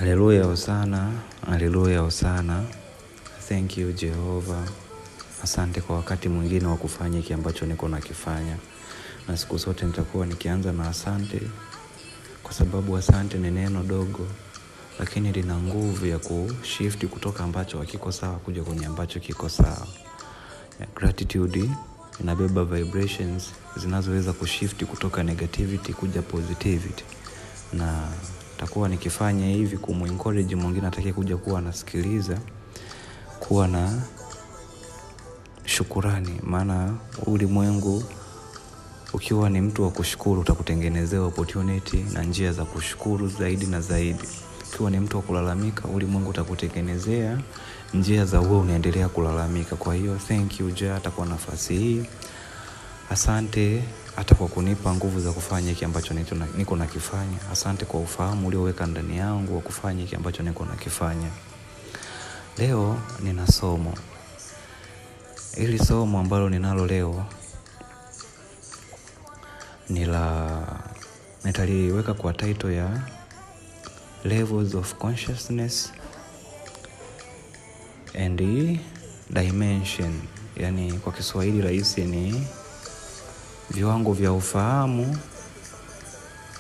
Haleluya hosana, haleluya hosana. Thank you Jehova. Asante kwa wakati mwingine wa kufanya hiki ambacho niko nakifanya. Na siku zote nitakuwa nikianza na asante, kwa sababu asante ni neno dogo lakini lina nguvu ya kushift kutoka ambacho hakiko sawa kuja kwenye ambacho kiko sawa. Gratitude inabeba vibrations zinazoweza kushift kutoka negativity kuja positivity. Na takuwa nikifanya hivi kumencourage mwingine atakaye kuja kuwa anasikiliza, kuwa na shukurani. Maana ulimwengu ukiwa ni mtu wa kushukuru utakutengenezea opportunity na njia za kushukuru zaidi na zaidi. Ukiwa ni mtu wa kulalamika, ulimwengu utakutengenezea njia za wewe unaendelea kulalamika. Kwa hiyo thank you Jah hata kwa nafasi hii. Asante hata kwa kunipa nguvu za kufanya hiki ambacho niko nakifanya. Asante kwa ufahamu ulioweka ndani yangu wa kufanya hiki ambacho niko nakifanya. Leo nina somo. Hili somo ambalo ninalo leo nitaliweka kwa title ya Levels of Consciousness and Dimension. Yani kwa Kiswahili rahisi ni viwango vya ufahamu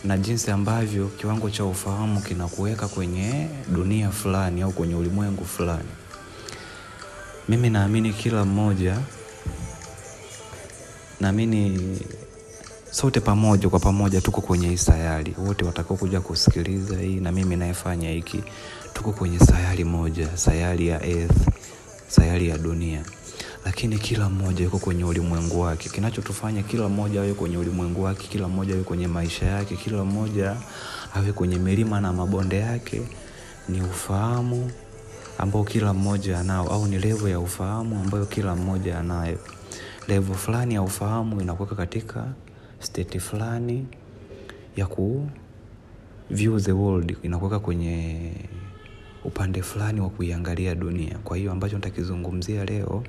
na jinsi ambavyo kiwango cha ufahamu kinakuweka kwenye dunia fulani au kwenye ulimwengu fulani. Mimi naamini kila mmoja, naamini sote pamoja kwa pamoja tuko kwenye hii sayari. Wote watakao kuja kusikiliza hii na mimi nayefanya hiki, tuko kwenye sayari moja, sayari ya earth, sayari ya dunia. Lakini kila mmoja yuko kwenye ulimwengu wake. Kinachotufanya kila mmoja awe kwenye ulimwengu wake, kila mmoja awe kwenye maisha yake, kila mmoja awe kwenye milima na mabonde yake ni ufahamu ambao kila mmoja anao, au ni level ya ufahamu ambayo kila mmoja anayo. Level fulani ya ufahamu inakuweka katika state fulani ya ku view the world, inakuweka kwenye upande fulani wa kuiangalia dunia. Kwa hiyo ambacho nitakizungumzia leo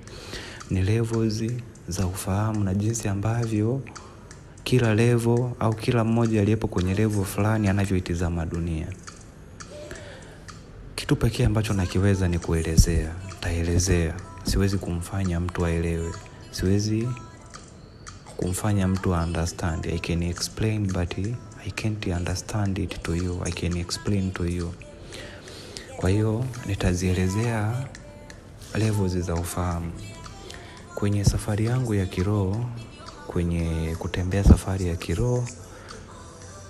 ni levels za ufahamu na jinsi ambavyo kila level au kila mmoja aliyepo kwenye level fulani anavyoitazama dunia. Kitu pekee ambacho nakiweza ni kuelezea. Nitaelezea. Siwezi kumfanya mtu aelewe. Siwezi kumfanya mtu understand. I can explain but I can't understand it to you. I can explain to you. Kwa hiyo nitazielezea levels za ufahamu. Kwenye safari yangu ya kiroho, kwenye kutembea safari ya kiroho,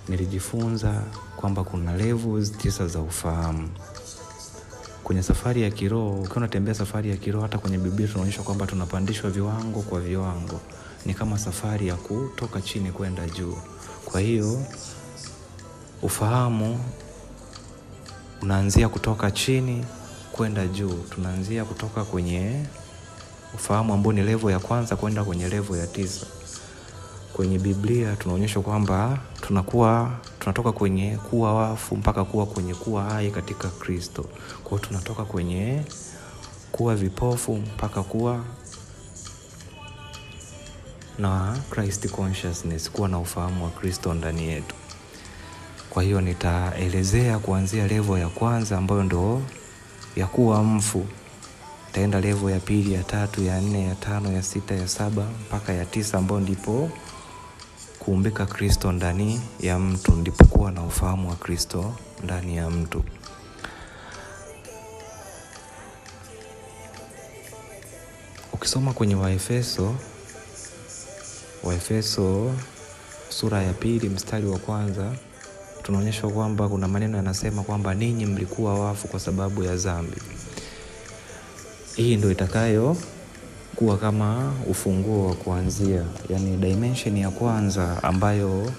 nilijifunza kwamba kuna levels 9 za ufahamu. Kwenye safari ya kiroho, ukiwa unatembea safari ya kiroho, hata kwenye Biblia tunaonyeshwa kwamba tunapandishwa viwango kwa viwango. Ni kama safari ya kutoka chini kwenda juu. Kwa hiyo ufahamu unaanzia kutoka chini kwenda juu. Tunaanzia kutoka kwenye ufahamu ambao ni level ya kwanza kwenda kwenye level ya 9. Kwenye Biblia tunaonyeshwa kwamba tunatoka kwenye kuwa wafu mpaka kuwa kwenye kuwa hai katika Kristo. Kwa hiyo tunatoka kwenye kuwa vipofu mpaka kuwa na Christ consciousness, kuwa na ufahamu wa Kristo ndani yetu. Kwa hiyo nitaelezea kuanzia level ya kwanza ambayo ndo ya kuwa mfu. Nitaenda level ya pili, ya tatu, ya 4, ya 5, ya 6, ya 7 mpaka ya 9 ambayo ndipo kuumbika Kristo ndani ya mtu, ndipo kuwa na ufahamu wa Kristo ndani ya mtu. Ukisoma kwenye Waefeso sura ya 2 mstari wa 1, tunaonyeshwa kwamba kuna maneno yanasema kwamba ninyi mlikuwa wafu kwa sababu ya dhambi. Hii ndio itakayo kuwa kama ufunguo wa kuanzia, yani dimension ya kwanza ambayo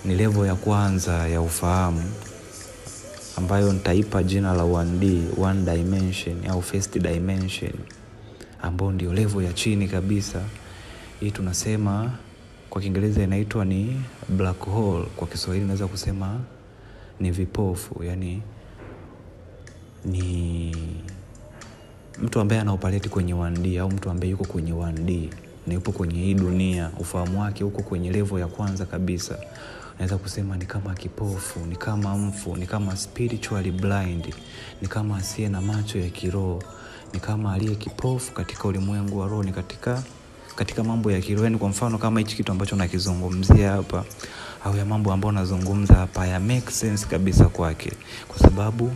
ni level ya kwanza ya ufahamu, ambayo nitaipa jina la 1D, one dimension au first dimension, ambayo ndio level ya chini kabisa. Hii tunasema kwa Kiingereza inaitwa ni black hole, kwa Kiswahili naweza kusema ni vipofu. Yani ni mtu ambaye anaoperate kwenye 1D au mtu ambaye yuko kwenye 1D na yupo kwenye hii dunia, ufahamu wake uko kwenye level ya kwanza kabisa. naweza kusema ni kama kipofu, ni kama mfu, ni kama spiritually blind, ni kama asiye na macho ya kiroho, ni kama aliye kipofu katika ulimwengu wa roho, ni katika mambo ya kiroho. Kwa mfano kama hichi kitu ambacho nakizungumzia hapa au ya mambo ambayo nazungumza hapa ya make sense kabisa kwake, kwa sababu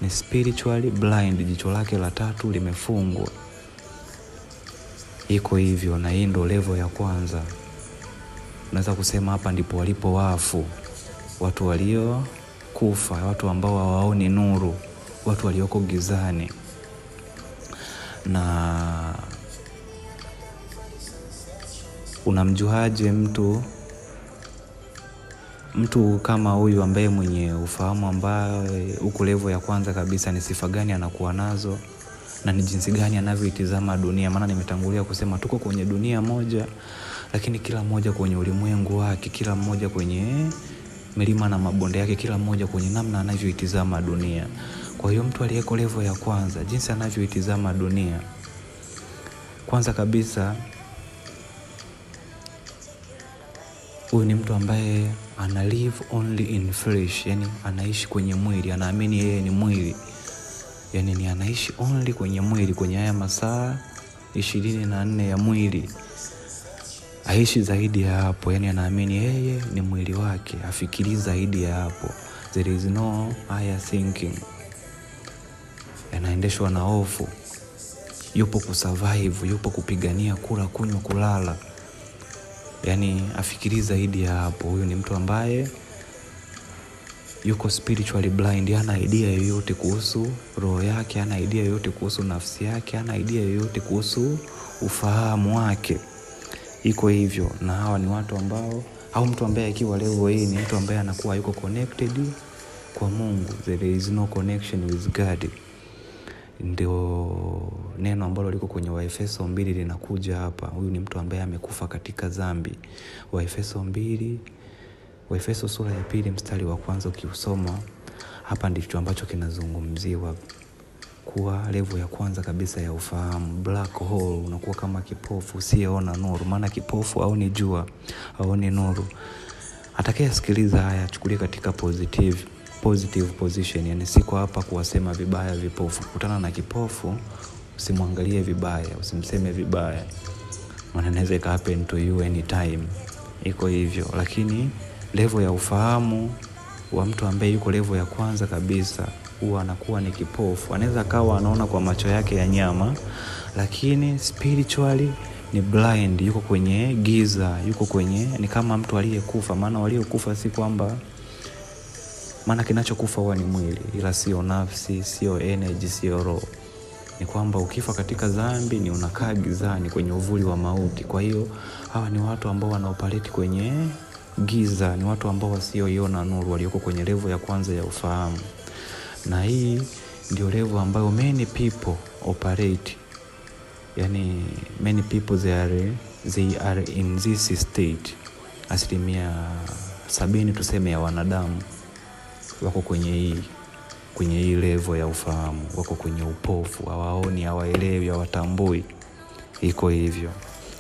ni spiritually blind, jicho lake la tatu limefungwa. Iko hivyo, na hii ndo level ya kwanza. Unaweza kusema hapa ndipo walipo wafu, watu walio kufa, watu ambao hawaoni nuru, watu walioko gizani. Na unamjuaje mtu kama huyu ambaye mwenye ufahamu ambaye uko level ya kwanza kabisa? Ni sifa gani anakuwa nazo na ni jinsi gani anavyoitazama dunia? Maana nimetangulia kusema tuko kwenye dunia moja, lakini kila mmoja kwenye ulimwengu wake, kila mmoja kwenye milima na mabonde yake, kila mmoja kwenye namna anavyoitazama dunia. Kwa hiyo mtu aliyeko level ya kwanza, jinsi anavyoitazama dunia, kwanza kabisa huyu ni mtu ambaye ana live only in flesh, yani anaishi kwenye mwili, anaamini yeye ni mwili. Yani ni anaishi only kwenye mwili, kwenye haya masaa 24 ya mwili. Aishi zaidi ya hapo, yani anaamini yeye ni mwili wake, afikiri zaidi ya hapo. There is no higher thinking. Anaendeshwa na hofu. Yupo kusurvive, yupo kupigania kula, kunywa, kulala. Yani afikiri zaidi ya hapo. Huyu ni mtu ambaye yuko spiritually blind, hana idea yoyote kuhusu roho yake, hana idea yoyote kuhusu nafsi yake, hana idea yoyote kuhusu ufahamu wake. Iko hivyo. Na hawa ni watu ambao, au mtu ambaye akiwa level hii ni mtu ambaye anakuwa yuko connected kwa Mungu. There is no connection with God. Ndio neno ambalo liko kwenye Waefeso 2 linakuja hapa. Huyu ni mtu ambaye amekufa katika dhambi. Waefeso sura ya 2 mstari wa kwanza ukiusoma, hapa ndicho ambacho kinazungumziwa, kuwa level ya kwanza kabisa ya ufahamu, black hole. Unakuwa kama kipofu usiyeona nuru, maana kipofu haoni jua, haoni nuru. Atakayesikiliza haya achukulie katika positive position, yani siko hapa kuwasema vibaya vipofu. Kutana na kipofu usimwangalie vibaya, usimseme vibaya, maana inaweza ika happen to you anytime. Iko hivyo. Lakini level ya ufahamu wa mtu ambaye yuko level ya kwanza kabisa, huwa anakuwa ni kipofu. Anaweza kawa anaona kwa macho yake ya nyama, lakini spiritually ni blind, yuko kwenye giza, yuko kwenye, ni kama mtu aliyekufa. Maana waliokufa si kwamba, maana kinachokufa huwa ni mwili, ila sio nafsi, sio energy, sio roho. Ni kwamba ukifa katika dhambi ni unakaa gizani kwenye uvuli wa mauti. Kwa hiyo hawa ni watu ambao wanaoperate kwenye giza, ni watu ambao wasioiona nuru, walioko kwenye level ya kwanza ya ufahamu. Na hii ndio level ambayo many people operate. Yani many people they are in this state. 70% tuseme ya wanadamu wako kwenye hii level ya ufahamu, wako kwenye upofu, hawaoni, hawaelewi, hawatambui. Iko hivyo.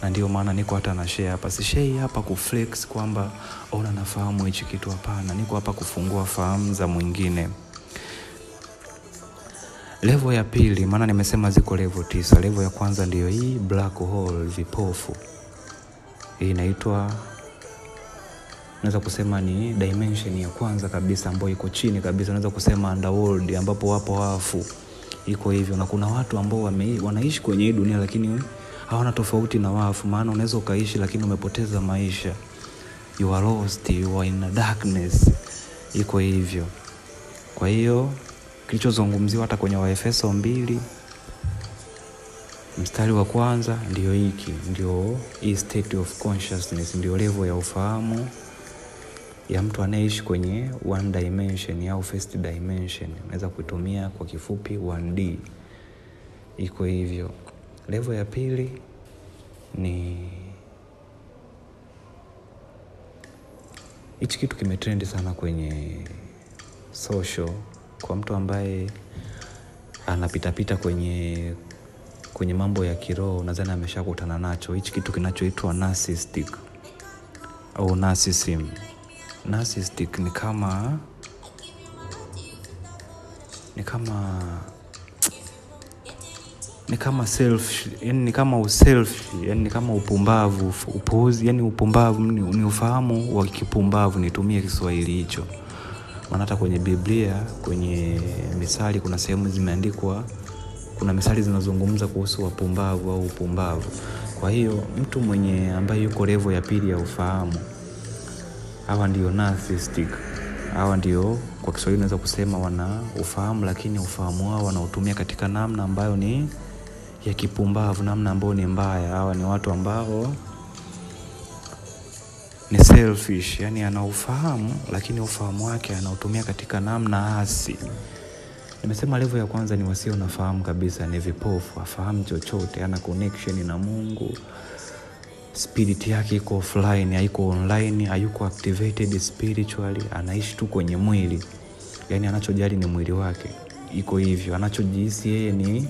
Na ndio maana niko hata na share hapa. Si share hapa kuflex kwamba ona nafahamu hichi kitu, hapana. Niko hapa kufungua fahamu za mwingine. Level ya pili, maana nimesema ziko level 9. Level ya kwanza ndio hii black hole, vipofu. Hii inaitwa, naweza kusema ni dimension ya kwanza kabisa ambayo iko chini kabisa. Naweza kusema underworld, ambapo wapo wafu. Iko hivyo. Na kuna watu ambao wanaishi kwenye hii dunia lakini hawana tofauti na wafu. Maana unaweza ukaishi lakini umepoteza maisha. You are lost, you are in a darkness. Iko hivyo. Kwa hiyo kilichozungumziwa hata kwenye Waefeso 2 mstari wa kwanza ndio hiki, ndio hii state of consciousness, ndio level ya ufahamu ya mtu anayeishi kwenye one dimension au first dimension. Naweza kutumia kwa kifupi 1D. Iko hivyo. Level ya pili ni hichi kitu kimetrend sana kwenye social, kwa mtu ambaye anapita kwenye mambo ya kiroho, nadhani ameshakutana nacho. Hichi kitu kinachoitwa narcissistic au narcissism. narcissistic ni kama self, yani ni kama uself, yani ni kama upumbavu, upuuzi, yani upumbavu ni ufahamu wa kipumbavu, nitumie Kiswahili hicho. Maana hata kwenye Biblia, kwenye Misali kuna sehemu zimeandikwa, kuna misali zinazozungumza kuhusu wapumbavu au upumbavu. Kwa hiyo mtu mwenye ambaye yuko level ya pili ya ufahamu, hawa ndio narcissistic. Hawa ndio kwa Kiswahili unaweza kusema wana ufahamu, lakini ufahamu wao wanautumia katika namna ambayo ni ya kipumbavu, namna ambayo ni mbaya. Hawa ni watu ambao ni selfish, yani ana ufahamu lakini ufahamu wake anautumia katika namna hasi. Nimesema level ya kwanza ni wasio na fahamu kabisa, ni vipofu, afahamu chochote, ana connection na Mungu. Spirit yake iko offline, haiko online, hayuko activated spiritually, anaishi tu kwenye mwili. Yani anachojali ni mwili wake. Iko hivyo, anachojihisi yeye ni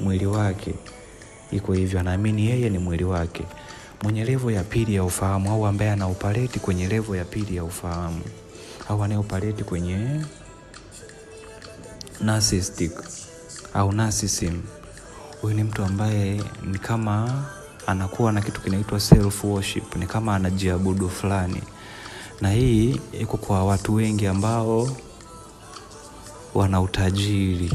mwili wake. Iko hivyo, anaamini yeye ni mwili wake. Mwenye level ya pili ya ufahamu, au ambaye ana operate kwenye level ya pili ya ufahamu, au anaye operate kwenye narcissistic au narcissism, huyu ni mtu ambaye ni kama anakuwa na kitu kinaitwa self worship, ni kama anajiabudu fulani. Na hii iko kwa watu wengi ambao wana utajiri,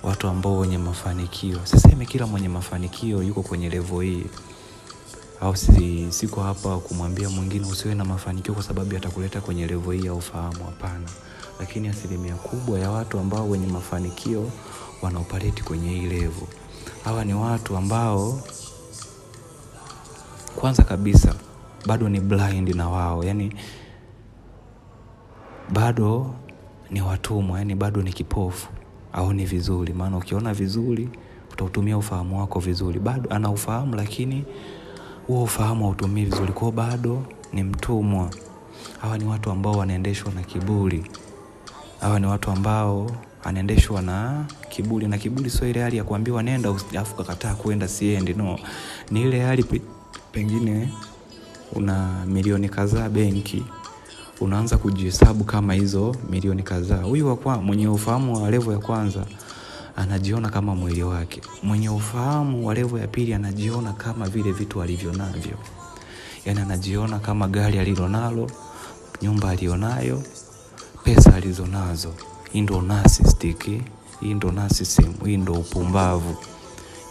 watu ambao wenye mafanikio. Sisemi kila mwenye mafanikio yuko kwenye level hii, au siko hapa kumwambia mwingine usiwe na mafanikio kwa sababu atakuleta kwenye level hii ya ufahamu, hapana. Lakini asilimia kubwa ya watu ambao wenye mafanikio wanaoperate kwenye hii level. Hawa ni watu ambao kwanza kabisa bado ni blind na wao, yani bado ni watumwa, yani bado ni kipofu, au ni vizuri. Maana ukiona vizuri utautumia ufahamu wako vizuri. Bado ana ufahamu lakini huo ufahamu hautumii vizuri, kwa bado ni mtumwa. Hawa ni watu ambao wanaendeshwa na kiburi. Hawa ni watu ambao anaendeshwa na kiburi, na kiburi sio ile hali ya kuambiwa nenda alafu kakataa kwenda siendi, no. Ni ile hali pengine una milioni kadhaa benki, unaanza kujihesabu kama hizo milioni kadhaa. Huyu mwenye ufahamu wa level ya kwanza anajiona kama mwili wake. Mwenye ufahamu wa level ya pili anajiona kama vile vitu alivyo navyo. Yani anajiona kama gari alilonalo, nyumba alionayo, pesa alizonazo. Hii ndo narcissistic, hii ndo narcissism, hii ndo upumbavu.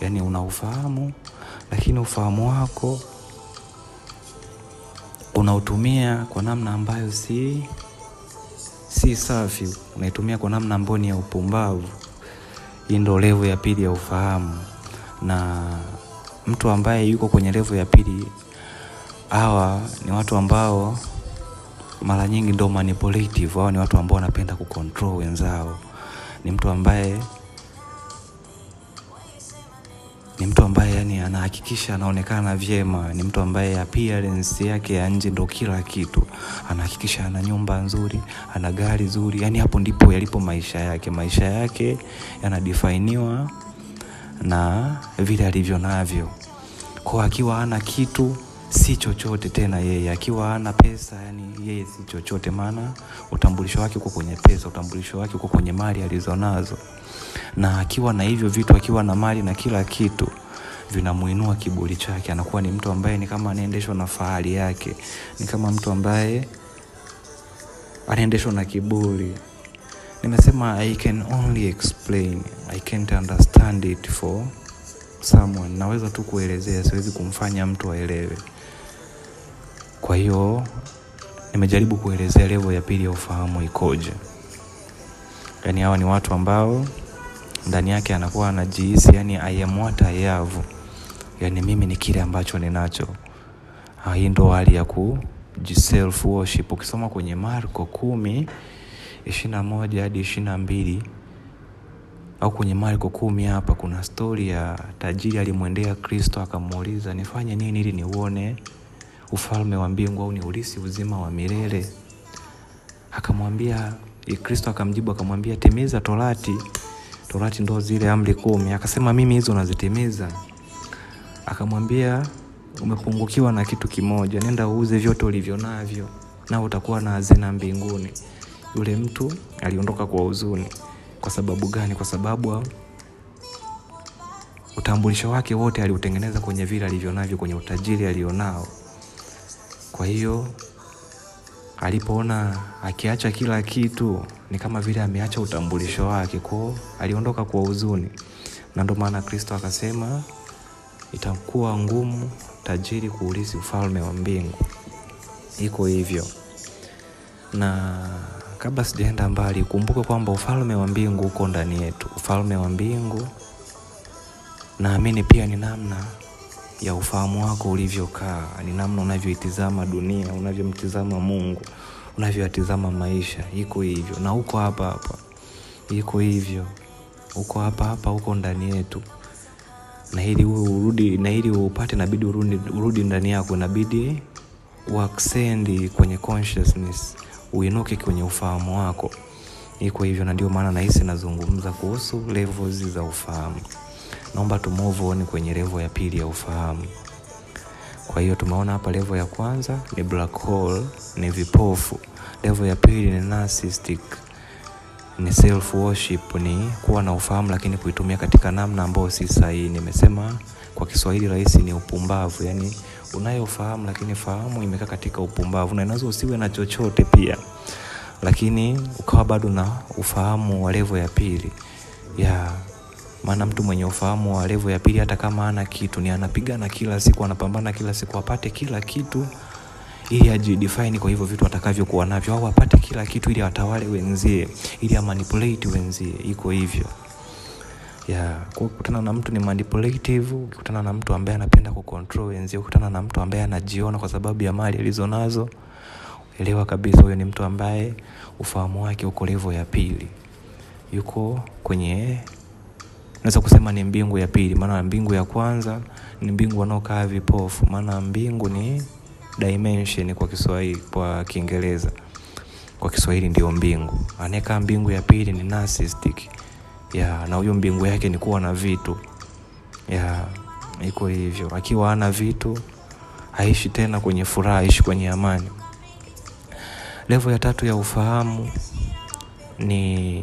Yani una ufahamu lakini ufahamu wako unautumia kwa namna ambayo si safi, unaitumia kwa namna ambayo ni ya upumbavu. Hii ndo level ya pili ya ufahamu. Na mtu ambaye yuko kwenye level ya pili, hawa ni watu ambao mara nyingi ndo manipulative. Hawa ni watu ambao wanapenda kucontrol wenzao. Ni mtu ambaye yani anahakikisha anaonekana vyema. Ni mtu ambaye appearance yake ya nje ndo kila kitu. Anahakikisha ana nyumba nzuri, ana gari nzuri. Yani hapo ndipo yalipo maisha yake. Maisha yake yanadefiniwa na vile alivyo navyo. Kwa akiwa hana kitu, si chochote tena yeye. Akiwa hana pesa, yani yeye si chochote, maana utambulisho wake uko kwenye pesa, utambulisho wake uko kwenye mali alizonazo. Na akiwa na hivyo vitu, akiwa na mali na kila kitu, vinamuinua kiburi chake. Anakuwa ni mtu ambaye ni kama anaendeshwa na fahari yake. Ni kama mtu ambaye anaendeshwa na kiburi. Nimesema I can only explain, I can't understand it for someone. Naweza tu kuelezea, siwezi kumfanya mtu aelewe. Kwa hiyo nimejaribu kuelezea level ya pili ya ufahamu ikoje. Yani hawa ni watu ambao ndani yake anakuwa anajihisi, yani I am what I have. Yani mimi ni kile ambacho ninacho. Hii ndo hali ya self worship. Ukisoma kwenye Marko 10:21 hadi 22, au kwenye Marko 10 hapa kuna story ya tajiri alimwendea Kristo akamuuliza, nifanye nini ili niuone ufalme wa mbingu au niulisi uzima wa milele? Akamwambia, Kristo akamjibu akamwambia, timiza torati. Torati ndo zile amri 10. Akasema, mimi hizo nazitimiza. Akamwambia, umepungukiwa na kitu kimoja, nenda uuze vyote ulivyo navyo, na utakuwa na hazina mbinguni. Yule mtu aliondoka kwa huzuni. Kwa sababu gani? Kwa sababu utambulisho wake wote aliutengeneza kwenye vile alivyonavyo, kwenye utajiri alionao. Kwa hiyo alipoona akiacha kila kitu ni kama vile ameacha utambulisho wake, kwa aliondoka kwa huzuni. Na ndio maana Kristo akasema itakuwa ngumu tajiri kuurithi ufalme wa mbingu. Iko hivyo. Na kabla sijaenda mbali, kumbuka kwamba ufalme wa mbingu uko ndani yetu. Ufalme wa mbingu naamini pia ni namna ya ufahamu wako ulivyokaa, ni namna unavyoitazama dunia, unavyomtazama Mungu, unavyotazama maisha. Iko hivyo. Na uko hapa. Iko hivyo. Uko hapa, uko ndani yetu. Na ili upate inabidi urudi ndani yako, inabidi uascend kwenye consciousness, uinuke kwenye ufahamu wako. Iko hivyo. Na ndio maana nahisi nazungumza kuhusu levels za ufahamu. Naomba tu move on kwenye level ya pili ya ufahamu. Kwa hiyo tumeona hapa level ya kwanza ni black hole, ni vipofu. Level ya pili ni narcissistic, ni self worship, ni kuwa na ufahamu lakini kuitumia katika namna ambayo si sahihi. Nimesema kwa Kiswahili rahisi ni upumbavu, yani unayofahamu lakini fahamu imekaa katika upumbavu. Na inaweza usiwe na chochote pia, lakini ukawa bado na ufahamu wa level ya pili. Maana mtu mwenye ufahamu wa level ya pili hata kama hana kitu, ni anapigana kila siku, anapambana kila siku apate kila kitu ili ajidefine kwa hivyo vitu atakavyokuwa navyo, au apate kila kitu ili atawale wenzie, ili amanipulate wenzie. Iko hivyo. Kukutana na mtu ni manipulative, kukutana na mtu ambaye anapenda kucontrol wenzie, kukutana na mtu ambaye anajiona kwa sababu ya mali alizonazo, elewa kabisa huyo ni mtu ambaye ufahamu wake uko level ya pili. Yuko kwenye, naweza kusema ni mbingu ya pili. Maana mbingu ya kwanza ni mbingu wanaokaa vipofu. Maana mbingu ni dimension kwa Kiswahili, kwa Kiingereza. Kwa Kiswahili ndio mbingu. Aneka mbingu ya pili ni narcissistic. Na huyo mbingu yake ni kuwa na vitu. Iko hivyo. Akiwa hana vitu, haishi tena kwenye furaha, haishi kwenye amani. Level ya tatu ya ufahamu ni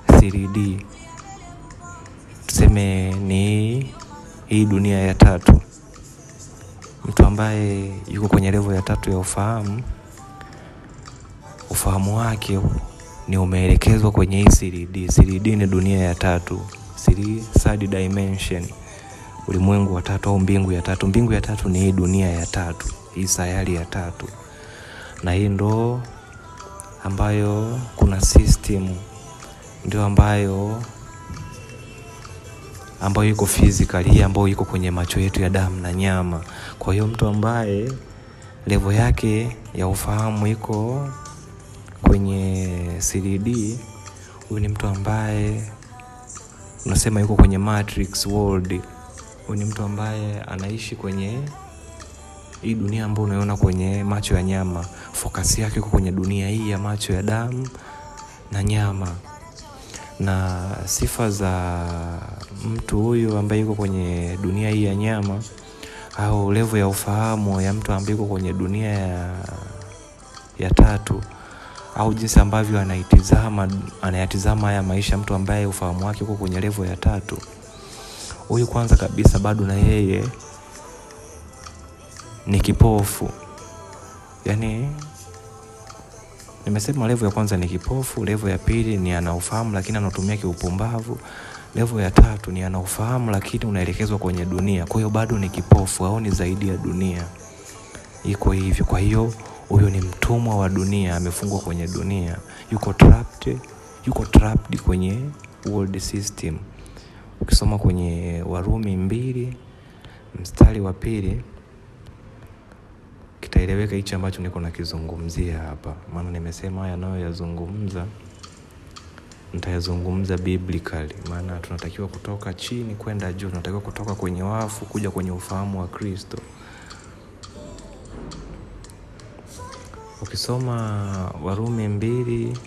3D. Tuseme ni hii dunia ya tatu. Mtu ambaye yuko kwenye level ya tatu ya ufahamu wake ni umeelekezwa kwenye hii 3D. 3D ni dunia ya tatu, third dimension, ulimwengu wa tatu au mbingu ya tatu. Mbingu ya tatu ni hii dunia ya tatu, hii sayari ya tatu. Na hii ndo ambayo kuna system, ndio ambayo iko physical, hii ambayo iko kwenye macho yetu ya damu na nyama. Kwa hiyo mtu ambaye level yake ya ufahamu iko kwenye 3D, huyu ni mtu ambaye unasema yuko kwenye matrix world. Huyu ni mtu ambaye anaishi kwenye hii dunia ambayo unaiona kwenye macho ya nyama. Focus yake iko kwenye dunia hii ya macho ya damu na nyama. Na sifa za mtu huyu ambaye yuko kwenye dunia hii ya nyama, au level ya ufahamu ya mtu ambaye yuko kwenye dunia ya tatu, au jinsi ambavyo anayatizama haya maisha, mtu ambaye ufahamu wake uko kwenye level ya tatu, huyu kwanza kabisa bado na yeye ni kipofu. Yani nimesema level ya kwanza ni kipofu, level ya pili ni anaufahamu lakini anatumia kiupumbavu, level ya tatu ni anaufahamu lakini unaelekezwa kwenye dunia. Kwa hiyo bado ni kipofu, au ni zaidi ya dunia. Iko hivyo. Kwa hiyo huyo ni mtumwa wa dunia, amefungwa kwenye dunia. Yuko trapped kwenye world system. Ukisoma kwenye Warumi 2 mstari wa 2 kitaeleweka hichi ambacho niko nakizungumzia hapa. Maana nimesema haya nayo yazungumza, nitayazungumza biblically. Maana tunatakiwa kutoka chini kwenda juu, tunatakiwa kutoka kwenye wafu kuja kwenye ufahamu wa Kristo. Ukisoma Warumi 2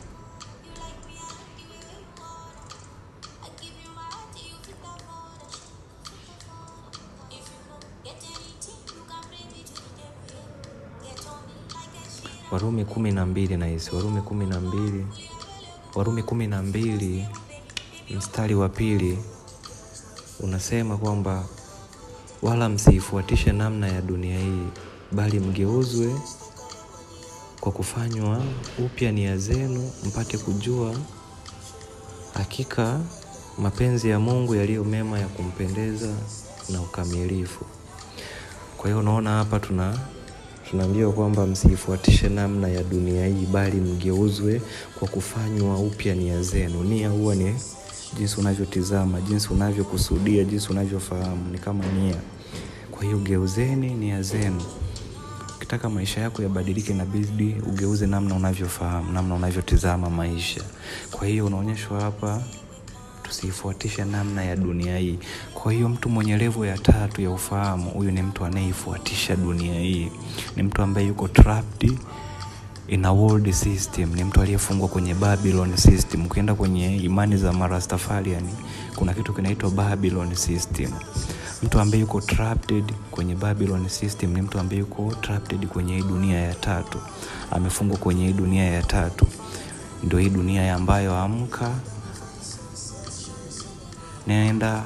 Warumi Warumi 12 na hisi Warumi 12 mstari wa 2 unasema kwamba wala msiifuatishe namna ya dunia hii, bali mgeuzwe kwa kufanywa upya nia zenu, mpate kujua hakika mapenzi ya Mungu yaliyo mema, ya kumpendeza na ukamilifu. Kwa hiyo unaona hapa tunaambiwa kwamba msiifuatishe namna ya dunia hii, bali mgeuzwe kwa kufanywa upya nia zenu. Nia huwa ni jinsi unavyotizama, jinsi unavyokusudia, jinsi unavyofahamu, ni kama nia. Kwa hiyo geuzeni nia zenu. Ukitaka maisha yako yabadilike, inabidi ugeuze namna unavyofahamu, namna unavyotizama maisha. Kwa hiyo unaonyeshwa hapa tusifuatishe namna ya dunia hii. Kwa hiyo mtu mwenye level ya 3 ya ufahamu, huyu ni mtu anayeifuatisha dunia hii. Ni mtu ambaye yuko trapped in a world system, ni mtu aliyefungwa kwenye Babylon system. Ukienda kwenye imani za Marastafarian, kuna kitu kinaitwa Babylon system. Mtu ambaye yuko trapped kwenye Babylon system ni mtu ambaye yuko trapped kwenye hii dunia ya 3. Amefungwa kwenye hii dunia ya 3. Ndio hii dunia ambayo amka, nenda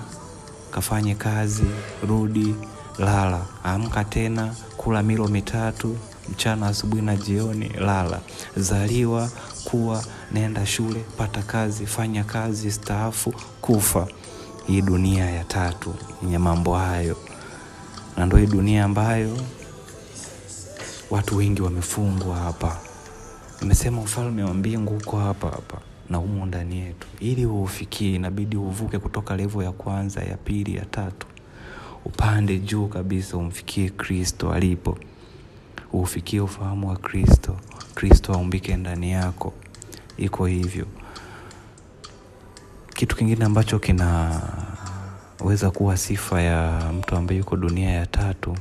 kafanye kazi, rudi, lala. Amka tena, kula milo 3, mchana, asubuhi na jioni, lala. Zaliwa, kuwa, nenda shule, pata kazi, fanya kazi, staafu, kufa. Hii dunia ya 3 yenye mambo hayo. Na ndio hii dunia ambayo watu wengi wamefungwa hapa. Nimesema ufalme wa mbingu uko hapa na humo ndani yetu. Ili ufikie, inabidi uvuke kutoka level ya 1, ya 2, ya 3, upande juu kabisa, umfikie Kristo alipo. Ufikie ufahamu wa Kristo, Kristo aumbike ndani yako. Iko hivyo. Kitu kingine ambacho kinaweza kuwa sifa ya mtu ambaye yuko dunia ya 3,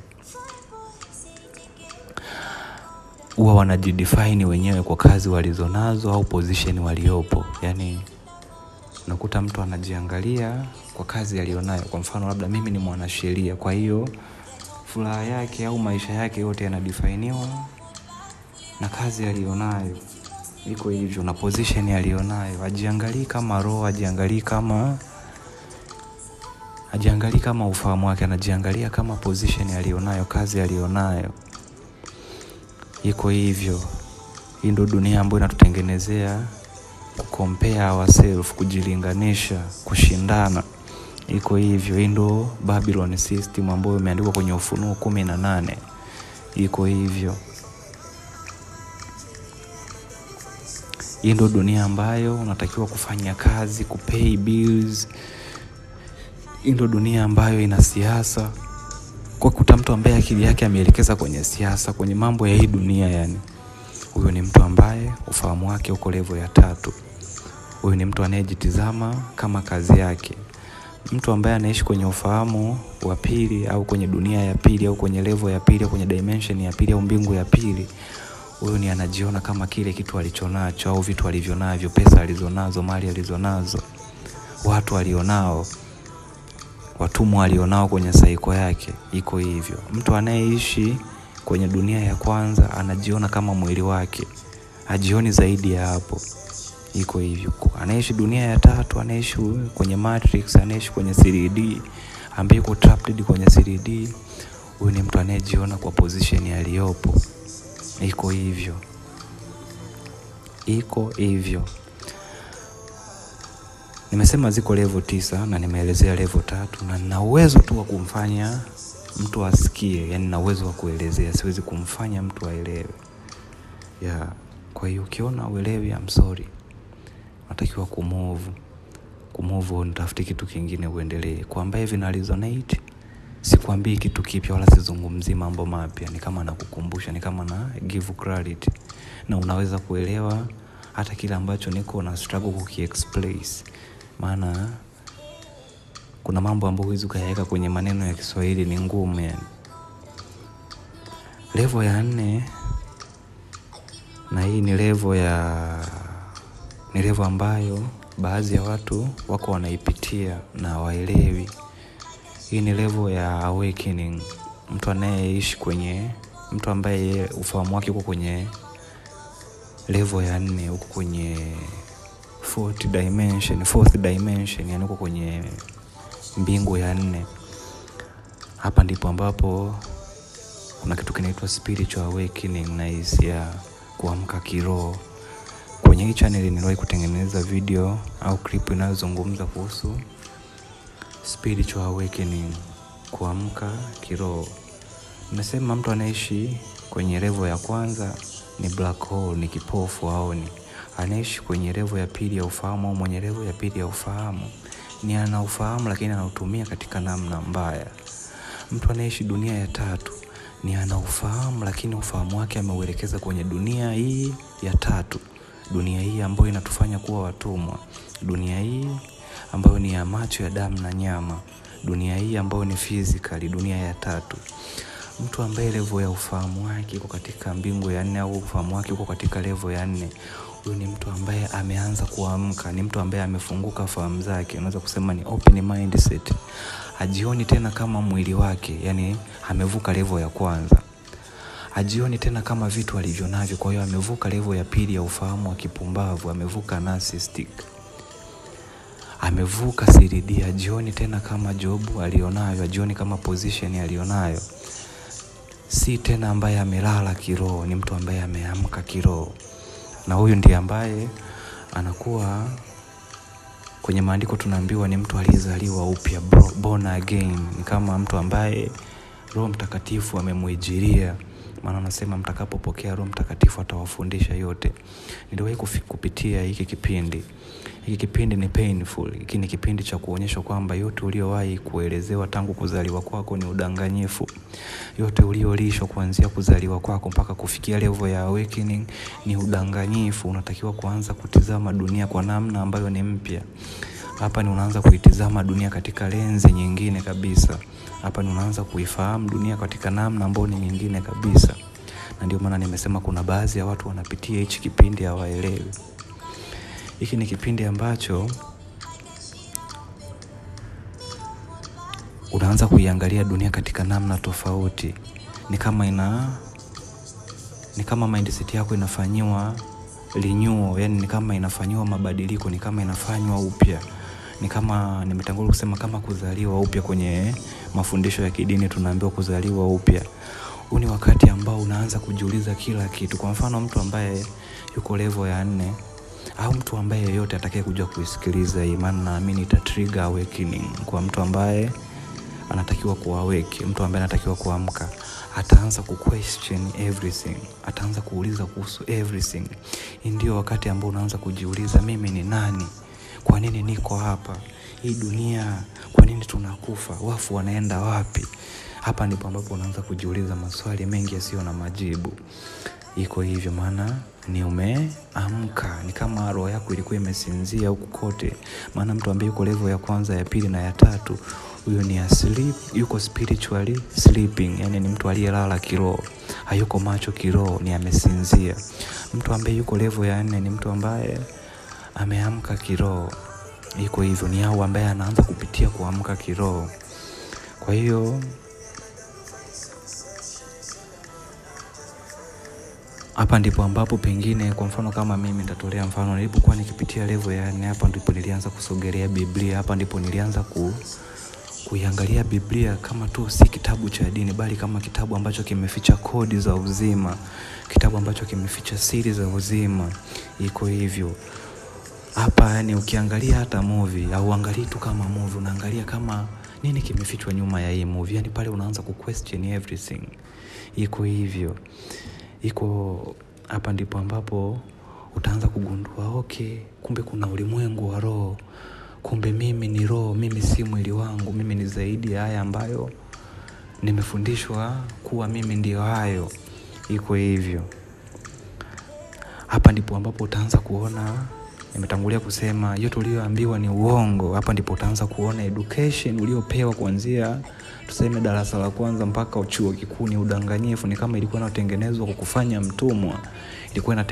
huwa wanajidefine wenyewe kwa kazi walizonazo au position waliopo. Yaani unakuta mtu anajiangalia kwa kazi alionayo. Kwa mfano labda mimi ni mwanasheria, kwa hiyo furaha yake au maisha yake yote yanadefiniwa na kazi alionayo. Iko hivyo, na position alionayo. Hajiangalii kama roho, hajiangalii kama ufahamu wake, anajiangalia kama position alionayo, kazi alionayo. Iko hivyo. Hii ndio dunia ambayo inatutengenezea kucompare ourselves, kujilinganisha, kushindana. Iko hivyo. Hii ndio Babylon system ambayo imeandikwa kwenye Ufunuo 18. Iko hivyo. Hii ndio dunia ambayo unatakiwa kufanya kazi, kupay bills. Hii ndio dunia ambayo ina siasa. Kwa kuta mtu ambaye akili yake ameelekeza kwenye siasa, kwenye mambo ya hii dunia, yani huyo ni mtu ambaye ufahamu wake uko level ya 3. Huyo ni mtu anayejitizama kama kazi yake. Mtu ambaye anaishi kwenye ufahamu wa 2 au kwenye dunia ya 2 au kwenye level ya 2 au kwenye dimension ya 2 au mbingu ya 2, huyo ni anajiona kama kile kitu alichonacho au vitu alivyonavyo, pesa alizonazo, mali alizonazo, watu alionao, watumwa alionao kwenye saiko yake. Iko hivyo. Mtu anayeishi kwenye dunia ya 1 anajiona kama mwili wake, hajioni zaidi ya hapo. Iko hivyo. Anaishi dunia ya 3, anaishi kwenye matrix, anaishi kwenye 3D, ambaye yuko trapped kwenye 3D. Huyu ni mtu anayejiona kwa position aliyopo. Iko hivyo. Iko hivyo. Nimesema ziko level 9 na nimeelezea level 3, na nina uwezo tu wa kumfanya mtu asikie, yani nina uwezo wa kuelezea, siwezi kumfanya mtu aelewe. Kwa hiyo ukiona uelewi, I'm sorry. Unatakiwa kumove on, tafuti kitu kingine uendelee. Kwa ambaye vina resonate, sikwambii kitu kipya wala sizungumzi mambo mapya, ni kama nakukumbusha, ni kama na give clarity, na unaweza kuelewa hata kile ambacho niko na struggle kukiexplain. Maana kuna mambo ambayo huwezi kuyaweka kwenye maneno ya Kiswahili, ni ngumu yani. Level ya 4, na hii ni level ambayo baadhi ya watu wako wanaipitia na hawaelewi. Hii ni level ya awakening. Mtu anayeishi mtu ambaye ufahamu wake uko kwenye level ya 4, uko kwenye fourth dimension, yani uko kwenye mbingu ya 4. Hapa ndipo ambapo kuna kitu kinaitwa spiritual awakening na hisia kuamka kiroho. Kwenye hii channel niliwahi kutengeneza video au clip inayozungumza kuhusu spiritual awakening, kuamka kiroho. Nimesema mtu anaishi kwenye level ya kwanza ni black hole, ni kipofu, haoni. Anaishi kwenye level ya pili ya ufahamu au mwenye level ya pili ya ufahamu ni ana ufahamu lakini anautumia katika namna mbaya. Mtu anaishi dunia ya tatu ni ana ufahamu lakini ufahamu wake ameuelekeza kwenye dunia hii ya tatu, dunia hii ambayo inatufanya kuwa watumwa, dunia hii ambayo ni ya macho ya damu na nyama, dunia hii ambayo ni physical, dunia ya tatu. Mtu ambaye level ya ufahamu wake iko katika mbingu ya 4 au ufahamu wake uko katika level ya 4, huyo ni mtu ambaye ameanza kuamka, ni mtu ambaye amefunguka fahamu zake, unaweza kusema ni open mindset. Hajioni tena kama mwili wake, yani amevuka level ya kwanza. Hajioni tena kama vitu alivyonavyo, kwa hiyo amevuka level ya pili ya ufahamu wa kipumbavu, amevuka narcissistic. Amevuka 3D, hajioni tena kama job alionayo, hajioni kama position alionayo. Si tena ambaye amelala kiroho, ni mtu ambaye ameamka kiroho. Na huyu ndiye ambaye anakuwa kwenye maandiko tunaambiwa ni mtu aliyezaliwa upya, born again. Ni kama mtu ambaye Roho Mtakatifu amemuijiria. Maana anasema mtakapopokea Roho Mtakatifu atawafundisha yote. Niliwahi kupitia hiki kipindi. Hiki kipindi ni painful. Hiki ni kipindi cha kuonyesha kwamba yote uliowahi kuelezewa tangu kuzaliwa kwako ni udanganyifu. Yote uliolishwa kuanzia kuzaliwa kwako mpaka kufikia level ya awakening ni udanganyifu. Unatakiwa kuanza kutizama dunia kwa namna ambayo ni mpya. Hapa ni unaanza kuitizama dunia katika lenzi nyingine kabisa. Hapa ni unaanza kuifahamu dunia katika namna ambayo ni nyingine kabisa. Na ndio maana nimesema kuna baadhi ya watu wanapitia hichi kipindi hawaelewi. Hiki ni kipindi ambacho unaanza kuiangalia dunia katika namna tofauti. Ni kama mindset yako inafanyiwa renewal, yani ni kama inafanyiwa mabadiliko, ni kama inafanywa upya. Ni kama nimetangulia kusema kama kuzaliwa upya. Kwenye mafundisho ya kidini tunaambiwa kuzaliwa upya. Huu ni wakati ambao unaanza kujiuliza kila kitu. Kwa mfano mtu ambaye yuko level ya 4 au mtu ambaye yeyote atakaye kuja kuisikiliza hii, maana naamini ita trigger awakening kwa mtu ambaye anatakiwa kuawake, mtu ambaye anatakiwa kuamka. Ataanza kuquestion everything, ataanza kuuliza kuhusu everything. Ndio wakati ambao unaanza kujiuliza, mimi ni nani? Kwa nini niko hapa? Hii dunia, kwa nini tunakufa? Wafu wanaenda wapi? Hapa ndipo ambapo unaanza kujiuliza maswali mengi yasiyo na majibu. Iko hivyo maana ni umeamka. Ni kama roho yako ilikuwa imesinzia huko kote. Maana mtu ambaye yuko level ya kwanza, ya pili na ya tatu, huyo ni asleep, yuko spiritually sleeping, yani ni mtu aliyelala kiroho. Hayuko macho kiroho, ni amesinzia. Mtu ambaye yuko level ya 4 ni mtu ambaye ameamka kiroho. Iko hivyo, ni hao ambaye anaanza kupitia kuamka kiroho. Kwa hiyo hapa ndipo ambapo pengine, kwa mfano kama mimi nitatolea mfano, nilipokuwa nikipitia level ya 4, hapa ndipo nilianza kusogelea Biblia. Hapa ndipo nilianza kuiangalia Biblia kama tu si kitabu cha dini, bali kama kitabu ambacho kimeficha kodi za uzima, kitabu ambacho kimeficha siri za uzima. Iko hivyo. Hapa yani ukiangalia hata movie, au angalia tu kama movie, unaangalia kama nini kimefichwa nyuma ya hii movie. Yani pale unaanza kuquestion everything. Iko hivyo. Iko hapa ndipo ambapo utaanza kugundua, okay, kumbe kuna ulimwengu wa roho. Kumbe mimi ni roho, mimi si mwili wangu, mimi ni zaidi ya haya ambayo nimefundishwa kuwa mimi ndio hayo. Iko hivyo. Hapa ndipo ambapo utaanza kuona, nimetangulia kusema yote uliyoambiwa ni uongo. Hapa ndipo utaanza kuona education uliopewa kuanzia tuseme darasa la kwanza mpaka chuo kikuu ni udanganyifu. Ni kama ilikuwa inatengenezwa kukufanya mtumwa. Ilikuwa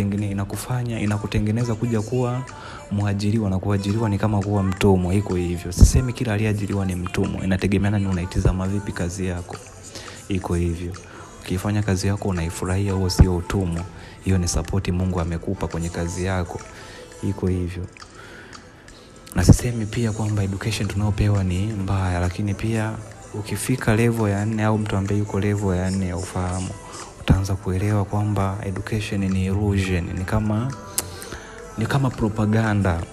inakutengeneza kuja kuwa muajiriwa, na kuajiriwa ni kama kuwa mtumwa. Iko hivyo. Sisemi kila aliyeajiriwa ni mtumwa, inategemeana ni unaitazama vipi kazi yako. Iko hivyo. Ukifanya kazi yako unaifurahia, huo sio utumwa. Hiyo ni support Mungu amekupa kwenye kazi yako. Iko hivyo. Na sisemi pia kwamba education tunaopewa ni mbaya, lakini pia ukifika level ya 4 au mtu ambaye yuko level ya 4 ya ufahamu, utaanza kuelewa kwamba education ni illusion, ni kama propaganda.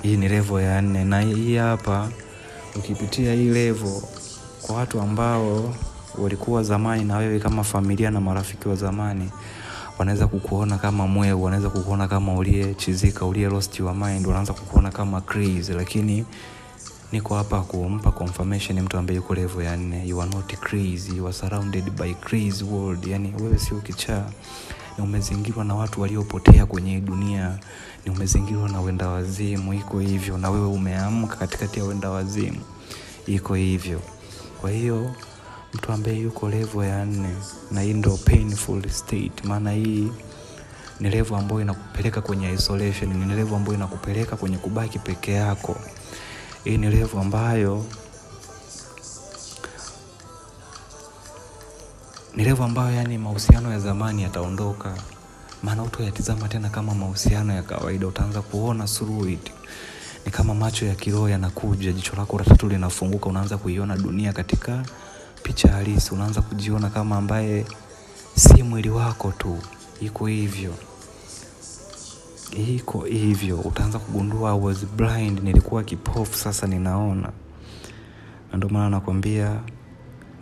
Hii ni level ya 4, na hii hapa ukipitia hii level, kwa watu ambao walikuwa zamani na wewe kama familia na marafiki wa zamani, wanaweza kukuona kama mwewe, wanaweza kukuona kama uliyechizika, lost your mind, wanaanza kukuona kama crazy. Lakini niko hapa kumpa confirmation mtu ambaye yuko level ya 4, you are not crazy, you are surrounded by crazy world. Yani wewe sio kichaa, ni umezingirwa na watu waliopotea kwenye dunia, ni umezingirwa na wenda wazimu. Iko hivyo, na wewe umeamka katikati ya wenda wazimu. Iko hivyo. Kwa hiyo mtu ambaye yuko level ya 4, na hii ndio painful state, maana hii ni level ambayo inakupeleka kwenye isolation, ni level ambayo inakupeleka kwenye kubaki peke yako. Hii ni level ambayo yani mahusiano ya zamani yataondoka, maana utoyatizama tena kama mahusiano ya kawaida, utaanza kuona through it. Ni kama macho ya kiroho yanakuja, jicho lako la tatu linafunguka, unaanza kuiona dunia katika picha halisi, unaanza kujiona kama ambaye si mwili wako tu. Iko hivyo. Utaanza kugundua I was blind, nilikuwa kipofu, sasa ninaona. Ndio maana nakwambia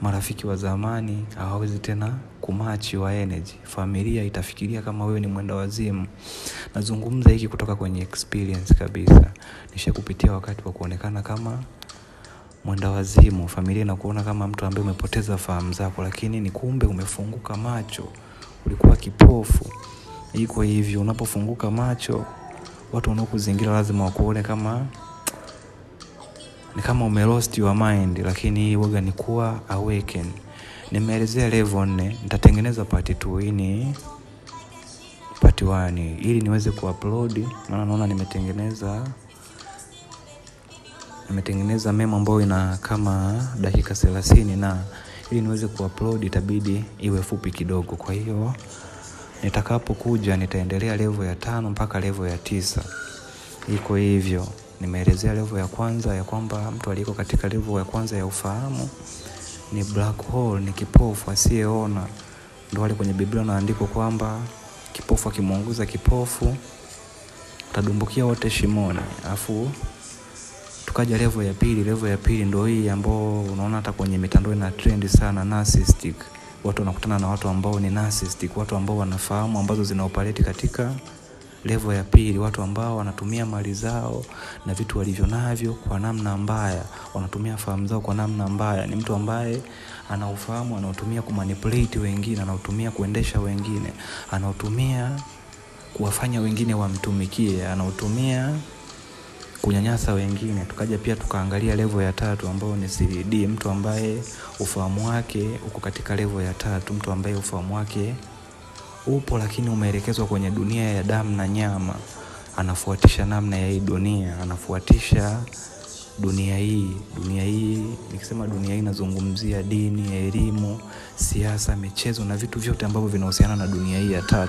marafiki wa zamani hawawezi tena kumatch your energy. Familia itafikiria kama wewe ni mwenda wazimu. Nazungumza hiki kutoka kwenye experience kabisa. Nishakupitia wakati wa kuonekana kama mwenda wazimu. Familia inakuona kama mtu ambaye umepoteza fahamu zako, lakini ni kumbe umefunguka macho. Ulikuwa kipofu. Iko hivyo, unapofunguka macho, watu wanaokuzingira lazima wakuone kama ume lost your mind, lakini huaga ni kuwa awaken. Nimeelezea level 4, nitatengeneza part 2. Hii ni part 1 ili niweze kuupload, maana naona nimetengeneza memo ambayo ina kama dakika 30, na ili niweze kuupload itabidi iwe fupi kidogo. Kwa hiyo nitakapokuja nitaendelea level ya 5 mpaka level ya 9. Iko hivyo. Nimeelezea level ya kwanza ya kwamba mtu aliko katika level ya kwanza ya ufahamu ni black hole, ni kipofu asiyeona. Ndio wale kwenye Biblia naandiko kwamba kipofu akimuongoza kipofu utadumbukia wote shimoni. Alafu tukaja level ya pili ndio hii ambao unaona hata kwenye mitandao ina trend sana, narcissistic. Watu wanakutana na watu ambao ni narcissistic, watu ambao wanafahamu ambazo zinaoperate katika level ya pili, watu ambao wanatumia mali zao na vitu walivyonavyo kwa namna mbaya, wanatumia fahamu zao kwa namna mbaya. Ni mtu ambaye anaufahamu, anautumia kumanipulate wengine, anautumia kuendesha wengine, anautumia kuwafanya wengine wamtumikie, anautumia kunyanyasa wengine. Tukaja pia tukaangalia level ya 3 ambao ni CDD, mtu ambaye ufahamu wake uko katika level ya 3, mtu ambaye ufahamu wake upo lakini umeelekezwa kwenye dunia ya damu na nyama. Anafuatisha namna ya hii dunia, anafuatisha dunia hii. Nikisema dunia hii nazungumzia dini, elimu, siasa, michezo na vitu vyote ambavyo vinahusiana na dunia hii ya 3.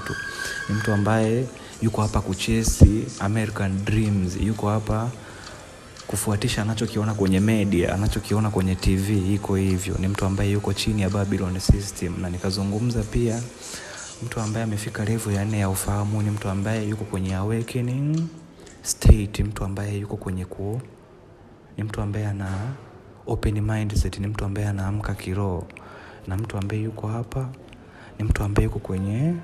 Ni mtu ambaye yuko hapa kuchesi American dreams, yuko hapa kufuatisha anachokiona kwenye media, anachokiona kwenye TV. Iko hivyo. Ni mtu ambaye yuko chini ya Babylon system. Na nikazungumza pia mtu ambaye amefika level ya 4 ya ufahamu ni mtu ambaye yuko kwenye awakening state, mtu ambaye yuko kwenye ni mtu ambaye ana open mindset, ni mtu ambaye anaamka kiroho. Na mtu ambaye yuko hapa ni mtu ambaye yuko kwenye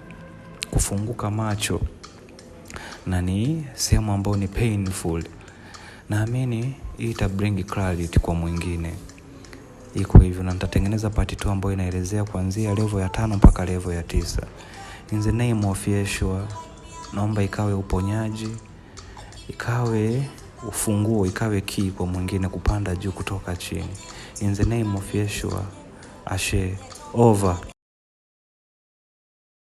kufunguka macho, na ni sehemu ambayo ni painful. Naamini hii ita bring clarity kwa mwingine. Iko hivyo, na nitatengeneza part 2 ambayo inaelezea kuanzia level ya 5 mpaka level ya 9. In the name of Yeshua, naomba ikawe uponyaji, ikawe ufunguo, ikawe key kwa mwingine kupanda juu kutoka chini. In the name of Yeshua, ashe over.